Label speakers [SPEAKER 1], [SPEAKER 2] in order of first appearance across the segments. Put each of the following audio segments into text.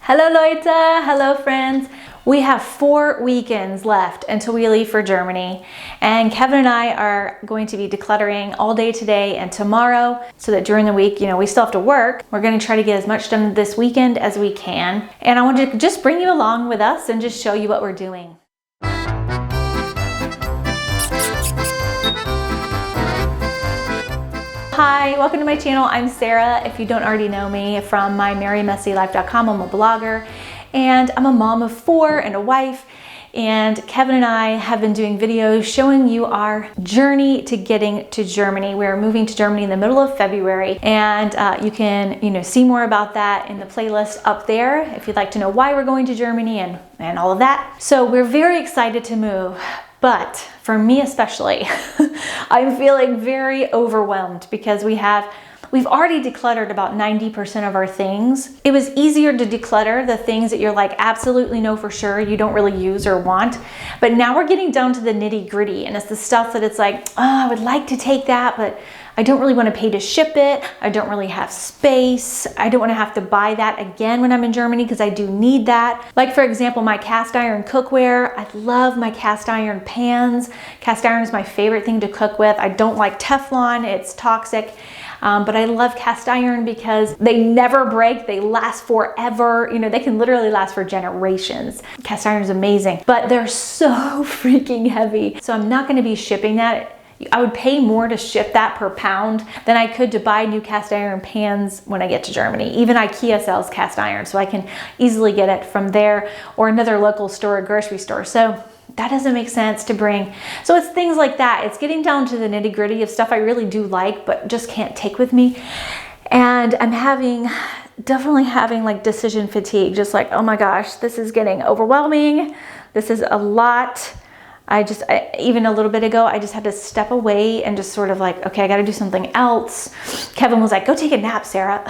[SPEAKER 1] Hello Leute, hello friends. We have 4 weekends left until we leave for Germany, and Kevin and I are going to be decluttering all day today and tomorrow so that during the week, we still have to work. We're going to try to get as much done this weekend as we can, and I wanted to just bring you along with us and just show you what we're doing. Hi, welcome to my channel. I'm Sarah. If you don't already know me from mymerrymessylife.com, I'm a blogger and I'm a mom of 4 and a wife. And Kevin and I have been doing videos showing you our journey to getting to Germany. We're moving to Germany in the middle of February, and you can see more about that in the playlist up there if you'd like to know why we're going to Germany and all of that. So we're very excited to move. But for me especially, I'm feeling very overwhelmed because we've already decluttered about 90% of our things. It was easier to declutter the things that you're like absolutely know for sure you don't really use or want. But now we're getting down to the nitty-gritty, and it's the stuff that it's like, oh, I would like to take that, but I don't really want to pay to ship it. I don't really have space. I don't want to have to buy that again when I'm in Germany because I do need that. Like for example, my cast iron cookware. I love my cast iron pans. Cast iron is my favorite thing to cook with. I don't like Teflon, it's toxic. But I love cast iron because they never break, they last forever. They can literally last for generations. Cast iron is amazing, but they're so freaking heavy. So I'm not gonna be shipping that. I would pay more to ship that per pound than I could to buy new cast iron pans when I get to Germany. Even IKEA sells cast iron, so I can easily get it from there or another local store or grocery store. So that doesn't make sense to bring. So it's things like that. It's getting down to the nitty gritty of stuff I really do like, but just can't take with me. And I'm definitely having like decision fatigue, just like, oh my gosh, this is getting overwhelming. This is a lot. Even a little bit ago, I just had to step away and just sort of like, okay, I got to do something else. Kevin was like, go take a nap, Sarah.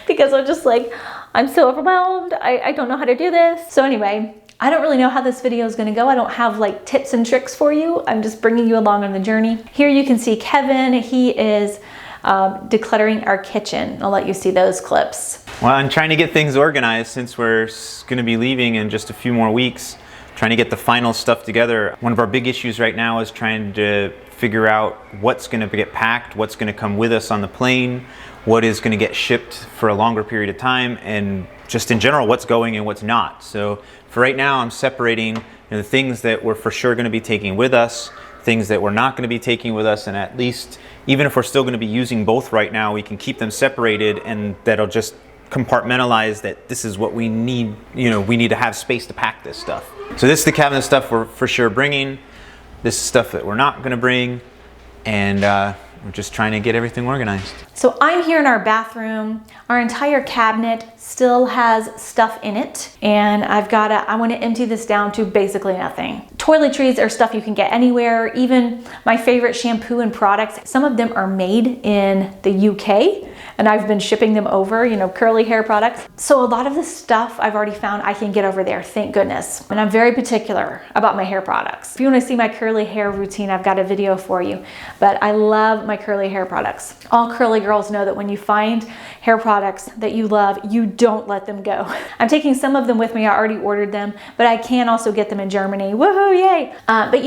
[SPEAKER 1] Because I'm just like, I'm so overwhelmed. I don't know how to do this. So anyway, I don't really know how this video is going to go. I don't have like tips and tricks for you. I'm just bringing you along on the journey. Here you can see Kevin. He is decluttering our kitchen. I'll let you see those clips.
[SPEAKER 2] Well, I'm trying to get things organized since we're going to be leaving in just a few more weeks. Trying to get the final stuff together. One of our big issues right now is trying to figure out what's going to get packed, what's going to come with us on the plane, what is going to get shipped for a longer period of time, and just in general what's going and what's not. So for right now, I'm separating the things that we're for sure going to be taking with us, things that we're not going to be taking with us, and at least even if we're still going to be using both right now, we can keep them separated, and that'll just compartmentalize that this is what we need. We need to have space to pack this stuff. So this is the cabinet stuff we're for sure bringing. This is stuff that we're not going to bring, and we're just trying to get everything organized.
[SPEAKER 1] So I'm here in our bathroom. Our entire cabinet still has stuff in it, and I want to empty this down to basically nothing. Toiletries are stuff you can get anywhere. Even my favorite shampoo and products, some of them are made in the UK, and I've been shipping them over, curly hair products. So a lot of the stuff I've already found I can get over there, thank goodness. And I'm very particular about my hair products. If you want to see my curly hair routine, I've got a video for you. But I love my curly hair products. All curly girls know that when you find hair products that you love, you don't let them go. I'm taking some of them with me. I already ordered them, but I can also get them in Germany. Woohoo, yay! But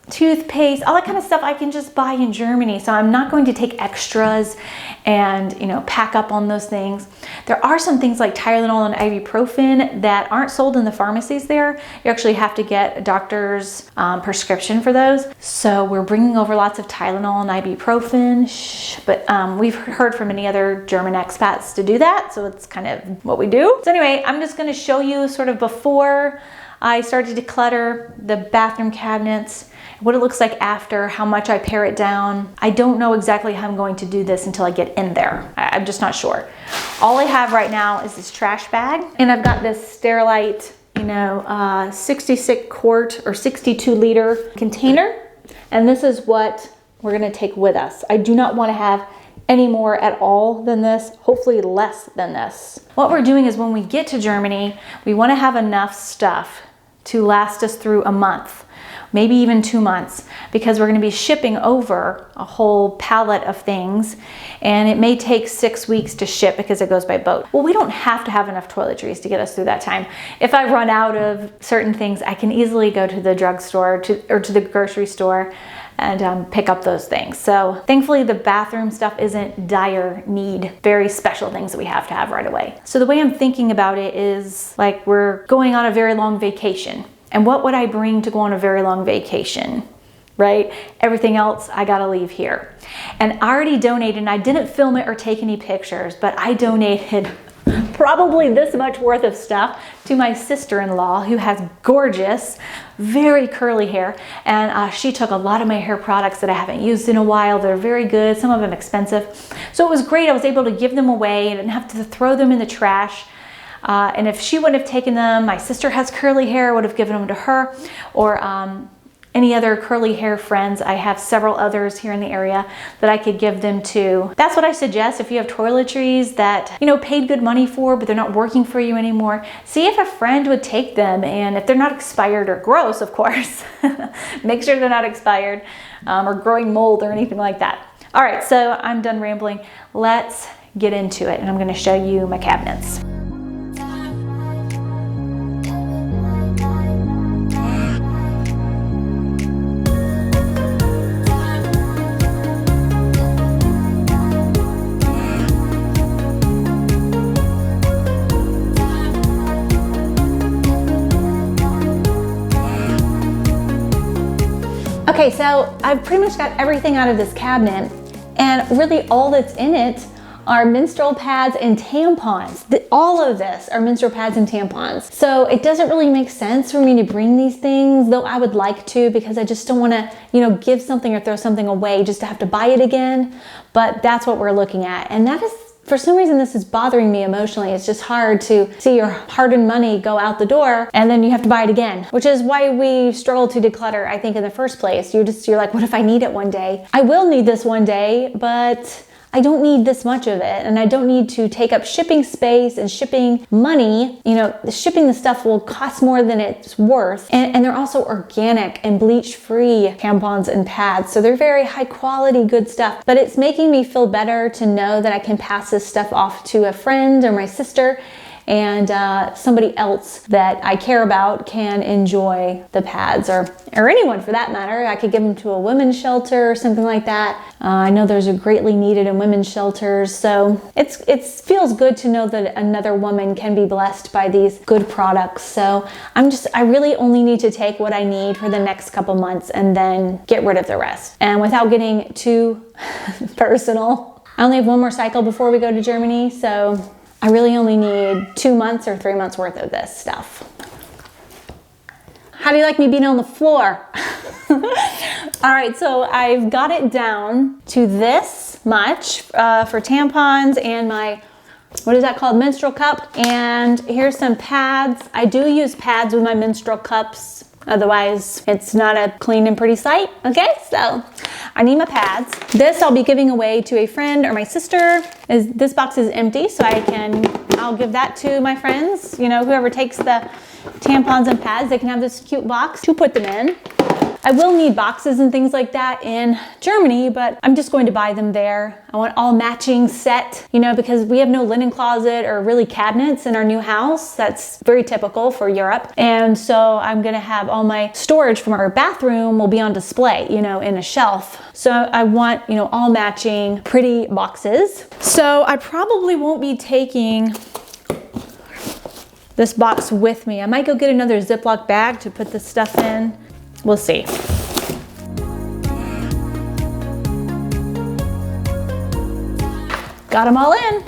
[SPEAKER 1] toothpaste, all that kind of stuff I can just buy in Germany. So I'm not going to take extras and pack up on those things. There are some things like Tylenol and ibuprofen that aren't sold in the pharmacies there. You actually have to get a doctor's prescription for those. So we're bringing over lots of Tylenol and ibuprofen, but we've heard from many other German expats to do that. So it's kind of what we do. So anyway, I'm just going to show you sort of before I started to declutter the bathroom cabinets, what it looks like after, how much I pare it down. I don't know exactly how I'm going to do this until I get in there. I'm just not sure. All I have right now is this trash bag, and I've got this Sterilite, 66 quart or 62 liter container, and this is what we're gonna take with us. I do not wanna have any more at all than this, hopefully less than this. What we're doing is when we get to Germany, we wanna have enough stuff to last us through a month. maybe even 2 months, because we're going to be shipping over a whole pallet of things, and it may take 6 weeks to ship because it goes by boat. Well, we don't have to have enough toiletries to get us through that time. If I run out of certain things, I can easily go to the drugstore or to the grocery store and pick up those things. So thankfully the bathroom stuff isn't dire need, very special things that we have to have right away. So the way I'm thinking about it is like we're going on a very long vacation. And what would I bring to go on a very long vacation? Right? Everything else I gotta leave here. And I already donated, and I didn't film it or take any pictures, but I donated probably this much worth of stuff to my sister-in-law, who has gorgeous, very curly hair. And she took a lot of my hair products that I haven't used in a while. They're very good, some of them expensive. So it was great. I was able to give them away and didn't have to throw them in the trash. And if she wouldn't have taken them, my sister has curly hair, I would have given them to her, or any other curly hair friends. I have several others here in the area that I could give them to. That's what I suggest. If you have toiletries that, you know, paid good money for, but they're not working for you anymore, see if a friend would take them. And if they're not expired or gross, of course, make sure they're not expired or growing mold or anything like that. All right, so I'm done rambling. Let's get into it. And I'm going to show you my cabinets. Okay, so I've pretty much got everything out of this cabinet, and really all that's in it are menstrual pads and tampons. All of this are menstrual pads and tampons. So it doesn't really make sense for me to bring these things, though I would like to, because I just don't want to, you know, give something or throw something away just to have to buy it again. But that's what we're looking at. And that is, for some reason, this is bothering me emotionally. It's just hard to see your hard-earned money go out the door and then you have to buy it again, which is why we struggle to declutter, I think, in the first place. You're like, what if I need it one day? I will need this one day, but I don't need this much of it, and I don't need to take up shipping space and shipping money. You know, shipping the stuff will cost more than it's worth. And they're also organic and bleach-free tampons and pads. So they're very high quality, good stuff. But it's making me feel better to know that I can pass this stuff off to a friend or my sister, and somebody else that I care about can enjoy the pads, or anyone for that matter. I could give them to a women's shelter or something like that. I know those are greatly needed in women's shelters, so it feels good to know that another woman can be blessed by these good products. So I really only need to take what I need for the next couple months and then get rid of the rest. And without getting too personal, I only have one more cycle before we go to Germany, so I really only need 2 months or 3 months worth of this stuff. How do you like me being on the floor? All right, so I've got it down to this much for tampons and my, what is that called, menstrual cup. And here's some pads. I do use pads with my menstrual cups. Otherwise, it's not a clean and pretty sight. Okay, so I need my pads. This I'll be giving away to a friend or my sister. This box is empty, so I'll give that to my friends. You know, whoever takes the tampons and pads, they can have this cute box to put them in. I will need boxes and things like that in Germany, but I'm just going to buy them there. I want all matching set, you know, because we have no linen closet or really cabinets in our new house. That's very typical for Europe. And so I'm gonna have all my storage from our bathroom will be on display, you know, in a shelf. So I want, you know, all matching pretty boxes. So I probably won't be taking this box with me. I might go get another Ziploc bag to put this stuff in. We'll see. Got them all in.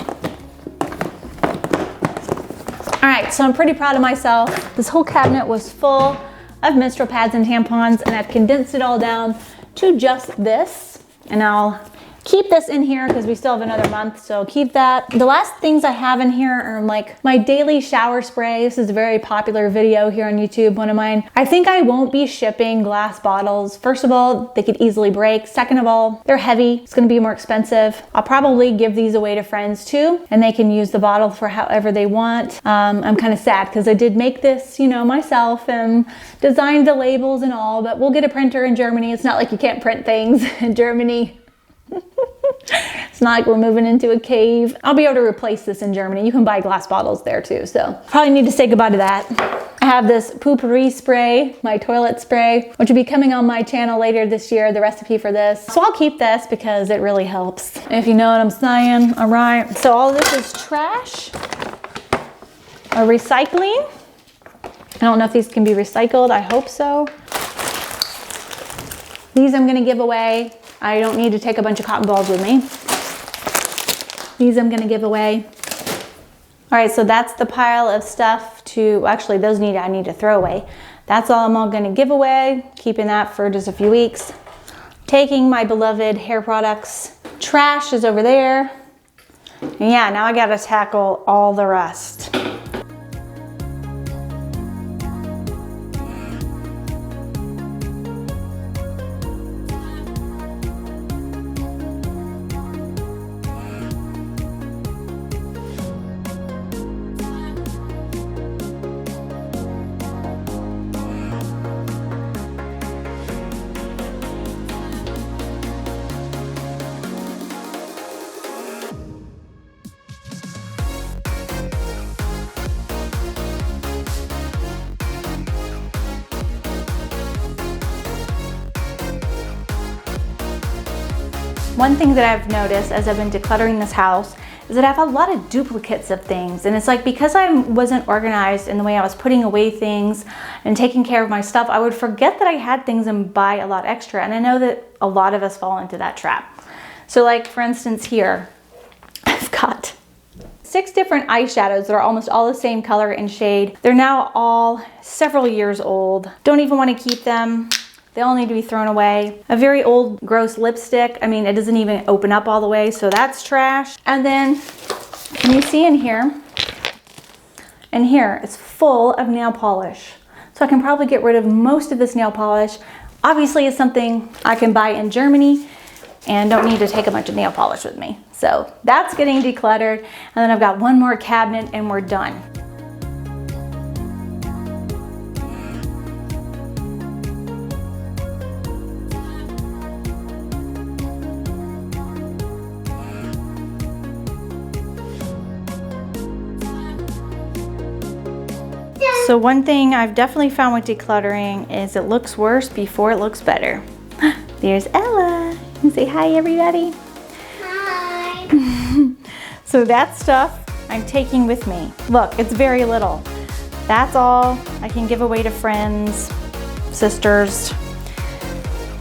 [SPEAKER 1] All right, so I'm pretty proud of myself. This whole cabinet was full of menstrual pads and tampons, and I've condensed it all down to just this. And I'll keep this in here because we still have another month, so keep that. The last things I have in here are like my daily shower spray. This is a very popular video here on YouTube, one of mine. I think I won't be shipping glass bottles. First of all, they could easily break. Second of all, they're heavy. It's gonna be more expensive. I'll probably give these away to friends too, and they can use the bottle for however they want. I'm kind of sad because I did make this, you know, myself and designed the labels and all, but we'll get a printer in Germany. It's not like you can't print things in Germany. It's not like we're moving into a cave. I'll be able to replace this in Germany. You can buy glass bottles there too, so probably need to say goodbye to that. I have this poopery spray, my toilet spray, which will be coming on my channel later this year, the recipe for this. So I'll keep this because it really helps, if you know what I'm saying. All right, so all this is trash or recycling. I don't know if these can be recycled. I hope so. These I'm gonna give away. I don't need to take a bunch of cotton balls with me. These I'm gonna give away. All right, so that's the pile of stuff to, actually those I need to throw away. That's all I'm all gonna give away, keeping that for just a few weeks. Taking my beloved hair products. Trash is over there. And yeah, now I gotta tackle all the rest. One thing that I've noticed as I've been decluttering this house is that I have a lot of duplicates of things. And it's like, because I wasn't organized in the way I was putting away things and taking care of my stuff, I would forget that I had things and buy a lot extra. And I know that a lot of us fall into that trap. So like, for instance, here, I've got 6 different eyeshadows that are almost all the same color and shade. They're now all several years old. Don't even want to keep them. They all need to be thrown away. A very old, gross lipstick. I mean, it doesn't even open up all the way, so that's trash. And then, can you see in here? In here, it's full of nail polish. So I can probably get rid of most of this nail polish. Obviously, it's something I can buy in Germany and don't need to take a bunch of nail polish with me. So that's getting decluttered. And then I've got one more cabinet and we're done. So one thing I've definitely found with decluttering is it looks worse before it looks better. There's Ella. You can say hi, everybody. Hi. So that stuff I'm taking with me. Look, it's very little. That's all I can give away to friends, sisters,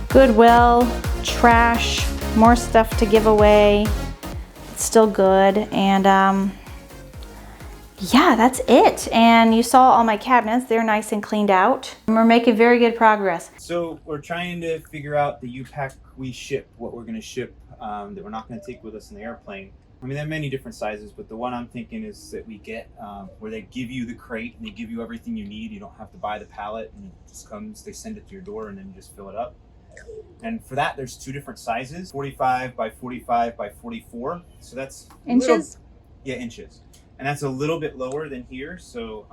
[SPEAKER 1] Goodwill, trash, more stuff to give away. It's still good. And yeah, that's it. And you saw all my cabinets. They're nice and cleaned out. And we're making very good progress.
[SPEAKER 2] So we're trying to figure out the UPakWeShip, what we're going to ship that we're not going to take with us in the airplane. I mean, there are many different sizes, but the one I'm thinking is that we get where they give you the crate and they give you everything you need. You don't have to buy the pallet, and it just comes, they send it to your door and then you just fill it up. And for that, there's 2 different sizes, 45 by 45 by 44. So that's
[SPEAKER 1] inches?
[SPEAKER 2] Yeah, inches. And that's a little bit lower than here. So,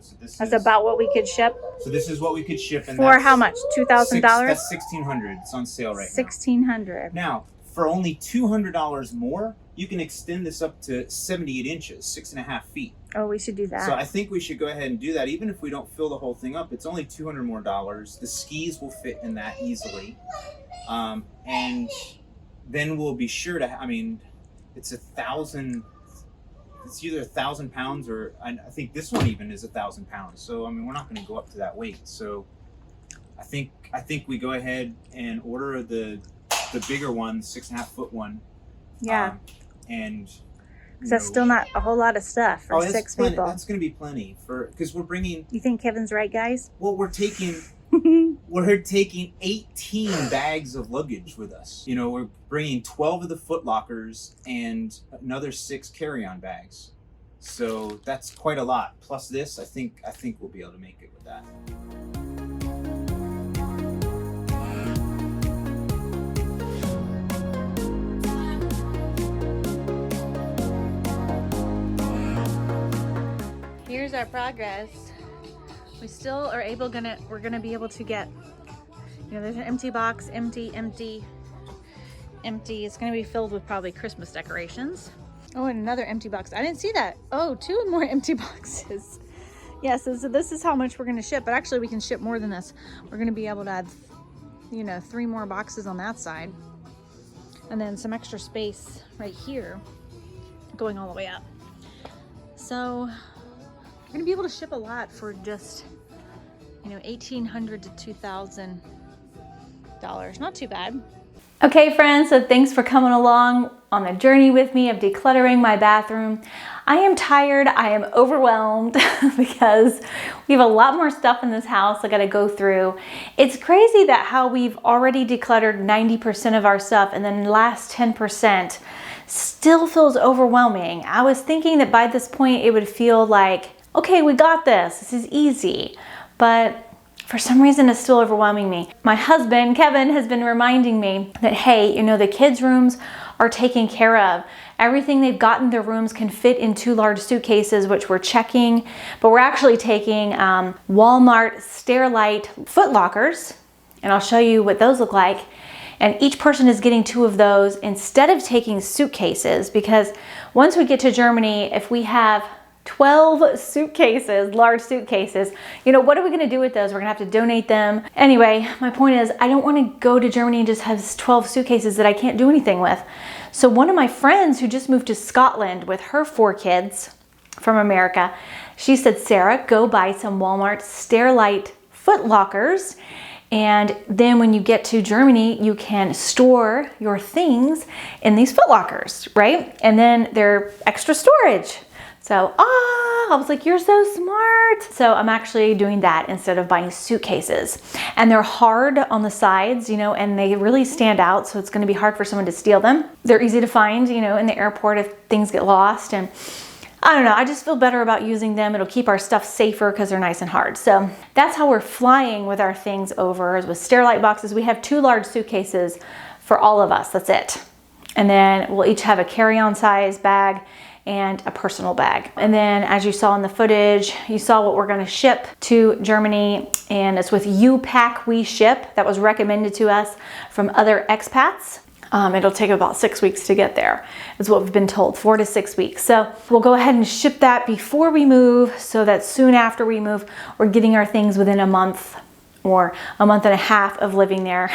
[SPEAKER 2] so
[SPEAKER 1] that's about what we could ship.
[SPEAKER 2] So this is what we could ship. And
[SPEAKER 1] for how much? $2,000?
[SPEAKER 2] That's $1,600. It's on sale right now.
[SPEAKER 1] $1,600.
[SPEAKER 2] Now, for only $200 more, you can extend this up to 78 inches, 6.5 feet.
[SPEAKER 1] Oh, we should do that.
[SPEAKER 2] So I think we should go ahead and do that. Even if we don't fill the whole thing up, it's only $200 more. The skis will fit in that easily. And then we'll be sure to, I mean, it's 1,000, it's either 1,000 pounds or I think this one even is 1,000 pounds. So, I mean, we're not going to go up to that weight. So I think we go ahead and order the bigger one, 6.5 foot one.
[SPEAKER 1] Yeah.
[SPEAKER 2] And
[SPEAKER 1] that's still not a whole lot of stuff for 6 people.
[SPEAKER 2] That's going to be plenty because we're bringing.
[SPEAKER 1] You think Kevin's right, guys?
[SPEAKER 2] Well, we're taking We're taking 18 bags of luggage with us. You know, we're bringing 12 of the foot lockers and another 6 carry-on bags. So that's quite a lot. Plus this, I think we'll be able to make it with that.
[SPEAKER 1] Here's our progress. We still are we're gonna be able to get, you know, there's an empty box, empty. It's gonna be filled with probably Christmas decorations. Oh, and another empty box. I didn't see that. Oh, 2 more empty boxes. Yeah, so this is how much we're gonna ship, but actually we can ship more than this. We're gonna be able to add, you know, 3 more boxes on that side. And then some extra space right here going all the way up. So we're gonna be able to ship a lot for just, you know, $1,800 to $2,000. Not too bad. Okay, friends, so thanks for coming along on the journey with me of decluttering my bathroom. I am tired, I am overwhelmed because we have a lot more stuff in this house I gotta go through. It's crazy that how we've already decluttered 90% of our stuff and then the last 10% still feels overwhelming. I was thinking that by this point it would feel like, okay, we got this. This is easy. But for some reason, it's still overwhelming me. My husband, Kevin, has been reminding me that, hey, you know, the kids' rooms are taken care of. Everything they've got in their rooms can fit in 2 large suitcases, which we're checking. But we're actually taking Walmart Sterilite Foot Lockers, and I'll show you what those look like. And each person is getting 2 of those instead of taking suitcases, because once we get to Germany, if we have 12 suitcases, large suitcases, you know, what are we gonna do with those? We're gonna have to donate them. Anyway, my point is, I don't wanna go to Germany and just have 12 suitcases that I can't do anything with. So one of my friends who just moved to Scotland with her 4 kids from America, she said, Sarah, go buy some Walmart Sterilite Foot Lockers. And then when you get to Germany, you can store your things in these foot lockers, right? And then they're extra storage. So, I was like, you're so smart. So I'm actually doing that instead of buying suitcases. And they're hard on the sides, you know, and they really stand out. So it's gonna be hard for someone to steal them. They're easy to find, you know, in the airport if things get lost. And I don't know, I just feel better about using them. It'll keep our stuff safer because they're nice and hard. So that's how we're flying with our things over, is with Sterilite boxes. We have 2 large suitcases for all of us, that's it. And then we'll each have a carry-on size bag and a personal bag. And then as you saw in the footage, you saw what we're gonna ship to Germany, and it's with UPakWeShip. That was recommended to us from other expats. It'll take about 6 weeks to get there, is what we've been told, 4 to 6 weeks. So we'll go ahead and ship that before we move, so that soon after we move, we're getting our things within a month or a month and a half of living there.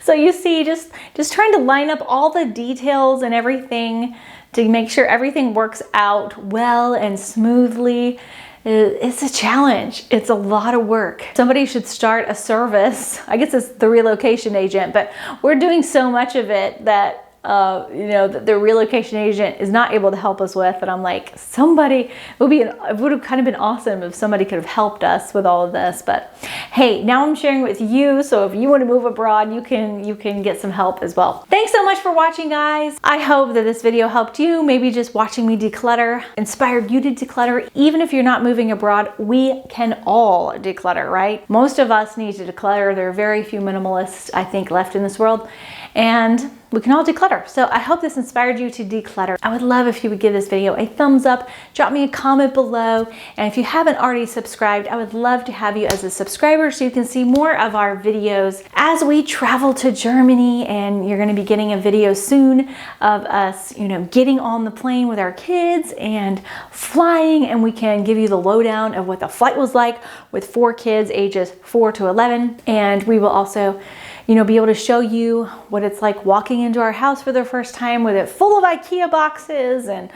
[SPEAKER 1] So you see, just trying to line up all the details and everything to make sure everything works out well and smoothly. It's a challenge. It's a lot of work. Somebody should start a service. I guess it's the relocation agent, but we're doing so much of it that you know, the relocation agent is not able to help us with. And I'm like, it would have kind of been awesome if somebody could have helped us with all of this. But hey, now I'm sharing with you. So if you want to move abroad, you can get some help as well. Thanks so much for watching, guys. I hope that this video helped you. Maybe just watching me declutter inspired you to declutter. Even if you're not moving abroad, we can all declutter, right? Most of us need to declutter. There are very few minimalists, I think, left in this world. And we can all declutter. So I hope this inspired you to declutter. I would love if you would give this video a thumbs up, drop me a comment below. And if you haven't already subscribed, I would love to have you as a subscriber so you can see more of our videos as we travel to Germany. And you're gonna be getting a video soon of us, you know, getting on the plane with our kids and flying, and we can give you the lowdown of what the flight was like with 4 kids ages 4 to 11. And we will also, you know, be able to show you what it's like walking into our house for the first time with it full of IKEA boxes and,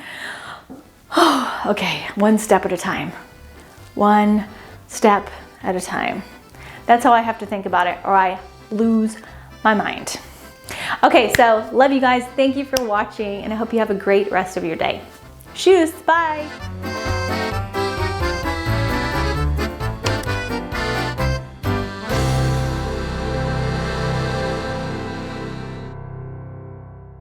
[SPEAKER 1] okay, one step at a time. One step at a time. That's how I have to think about it, or I lose my mind. Okay, so love you guys. Thank you for watching, and I hope you have a great rest of your day. Tschüss, bye.